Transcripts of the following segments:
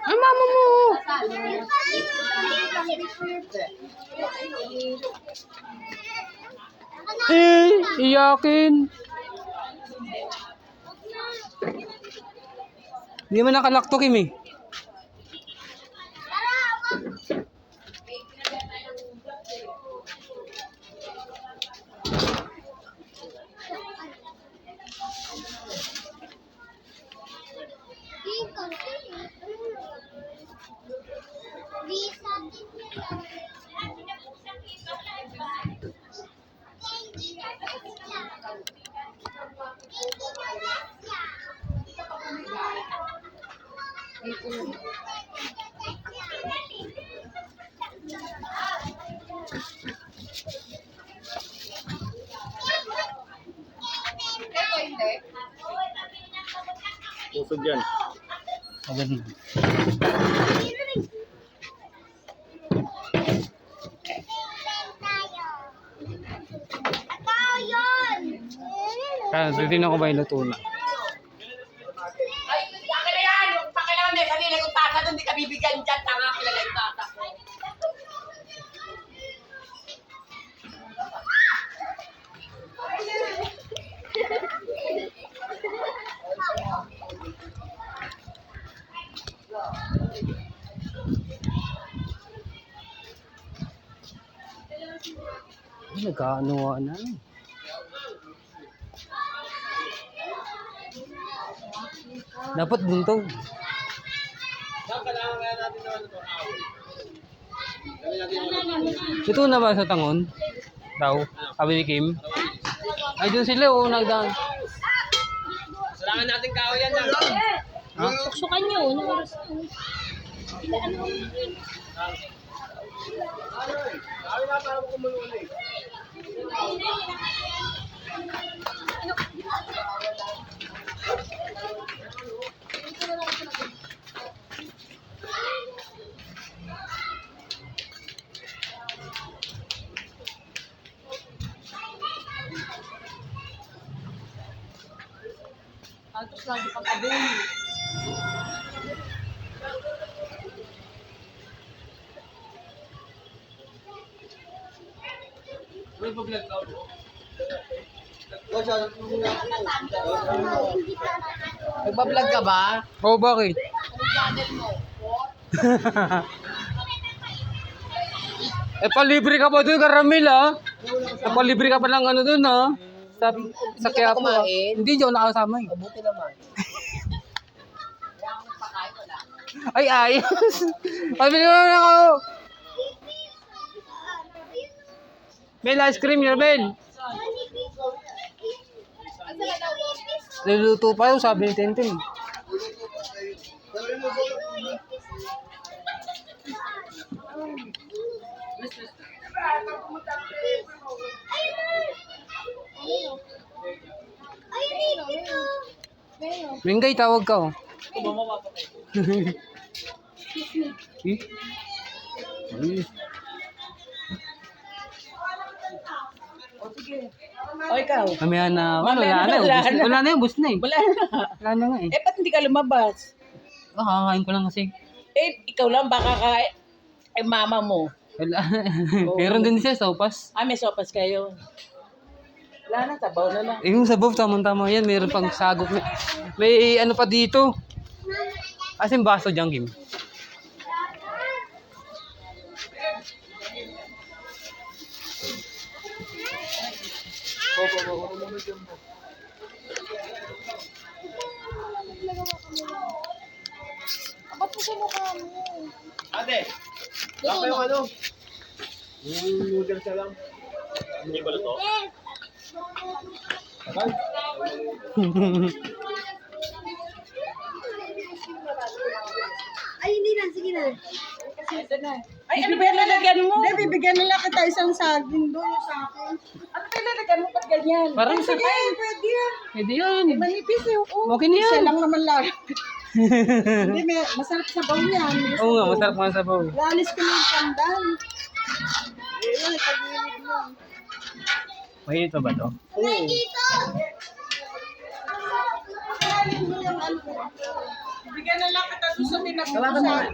Ay, mama mo. Iyakin. Hindi mo nakalakto, Kim eh. Pusog yan. Agad na. Kaya, titignan ko ba yung luto na? Ay, akin na yan! Huwag pa kailangan may kanila kung tasa doon, di ka bibigyan dyan. Tanga kilala yung tasa ko. Nagkaanuwa na. Dapat buntong. Ito na ba sa tangon? Daw, sabi ni Kim. Ay, doon sila o nagdaan. Salangan natin kao yan lang. Tuksukan nyo, anong oras na? Kawin na para kumulo eh. Altos lagi pang kabuli. Nagbablog ka ba? Oh, bakit? Eh, palibre ka pa doon, Karamil, ah. Palibre ka pa lang ano doon, ah. Sa Quiapo, ah. kumain? Hindi, hindi ako nakasama, eh. Mabuti naman. Ay, ayos. Pabili mo na ako. Mel, ice cream yun, Mel. Luluto pa yun, sabi ni Tintin. Mingay, tawag ka, oh. Eh? Ay. O ikaw? Mamaya na, wala na. Wala na yung bus na, eh. Wala na. Wala na nga, eh. Eh, ba't hindi ka lumabas? Kakain ko lang kasi. Eh, ikaw lang baka kain. Eh, mama mo. Wala. Meron din siya, sopas. Ah, may sopas kayo. Wala na, sabaw na lang. Eh, yung sabaw, tamang-tama yan. Meron pang sagok. May ano pa dito. As in, baso dyan, Kim. Ba't mo sa mukha mo? Ate, baka yung ano? Yung noodles na lang. Hindi ba ito? Tagal? Ay, hindi na. Sige na. Ay, ano ba yung lalagyan mo? Hindi, bibigyan nila kita isang saging doon yung sa akin. Ano ba yung lalagyan mo? Ba't ganyan? Parang sa... Sige, pwede yan. Pwede yan. Manipis eh. Oo. Okay na yan. Isa lang naman lang. Hindi, masarap sa baw niyan. Oo nga, masarap mga sabaw. Lalis ko na yung pandan. Ayun, tagilid mo. Mainit pa ba to? Dito! Lalis mo yung ano. Bigyan na lang kita doon sa tinapusan.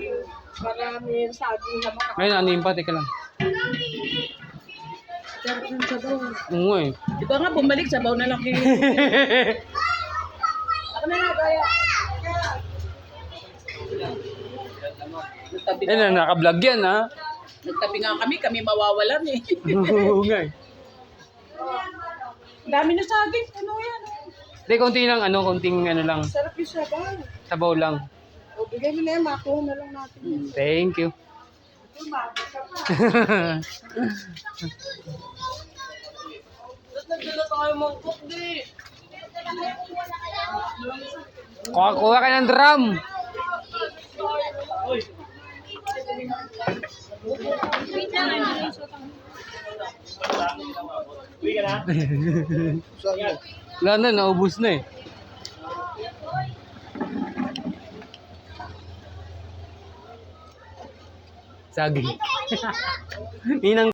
Marami yung saging na mga. Ngayon, ano yung pa? Teka lang. Sarap ng sabaw. Oo eh. Di ba nga bumalik, sabaw na lang kayo. Ako na nga, kaya. Nagtabi Eh, nga, naka-vlog yan ha. nagtabi nga kami mawawalan eh. Oo nga eh. Dami na saging, ano yan? Hindi, konti lang ano, konting ano lang. Sarap yung sabaw. Sabaw lang. O, bigay mo na yan, makuha na lang natin. yan. Thank you. Ito, mabasa pa. Ba't nagdala tayo mong cook, di? Kuha ka ng drum. Uwi ka na? Wala na, naubos na eh. Saging. Inang